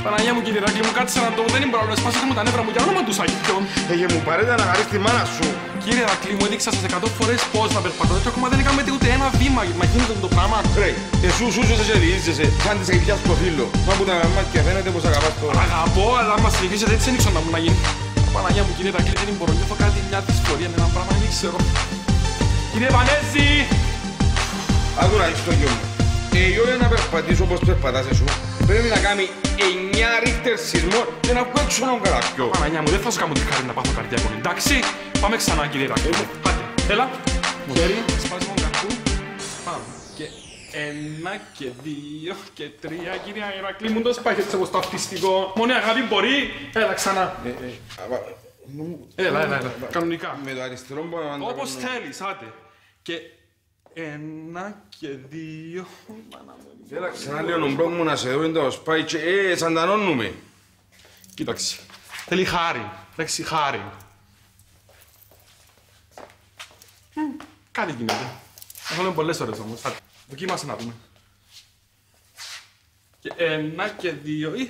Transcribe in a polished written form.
Παναγία μου κύριε Ηράκλη μου, κάτσε να το δεν μπορώ να σπάσω μου τα νεύρα μου για όνομα του Σαγιών. Μου πάρετε να χαρείς τη μάνα σου. Κύριε Ηράκλη μου, έδειξα σας 100 φορές πώς να περπατώ και ακόμα δεν έκαμε ούτε ένα βήμα. Μα γίνεται το πράγμα. Ρε, εσύ σούσεσαι και διείζεσαι, σαν της αγγλιάς στο φίλο. Μα που τα μάτια φαίνεται πως αγαπάς τώρα. Αγαπώ, αλλά άμα συνεχίσετε έτσι δεν ήξερα να μου να γίνει. Παναγία μου κύριε Ηράκλη, δεν μπορώ, νιώθω κάτι μια δυσφορία με ένα πράγμα, δεν ξέρω. Κύριε Πανέζη! Άκου να δεις το γιο μου. Η ώρα να περπατήσω όπως περπατάς εσύ, πρέπει να κάνει 9 ρίχτερ σεισμό και να βγω έξω έναν καραπιό. Παναγιά μου, δεν θα σου κάνω τη χάρη να πάθω καρδιακό, εντάξει. Πάμε ξανά κύριε Ηράκλη. Πάτε, έλα. Χέρι, σπάσιμο καρπού. Πάμε. Και 1 και 2 και 3, κύριε Ηράκλη μου, το σπάγεσαι εγώ στο αυτιστικό. Μόνη αγάπη μπορεί. Έλα ξανά. Έλα, κανονικά. Με το αριστερό μπορώ να... Όπως θέλεις, άντε. Και 1 και 2. Έλα ξανά λίγο νομπρό μου να σε δω, το σπάει και σαντανώνουμε. Κοίταξε. Θέλει χάρη. Εντάξει, χάρη. Κάτι γίνεται. Έχουμε πολλές ώρες όμως. Δοκίμασε να δούμε. Και 1 και 2.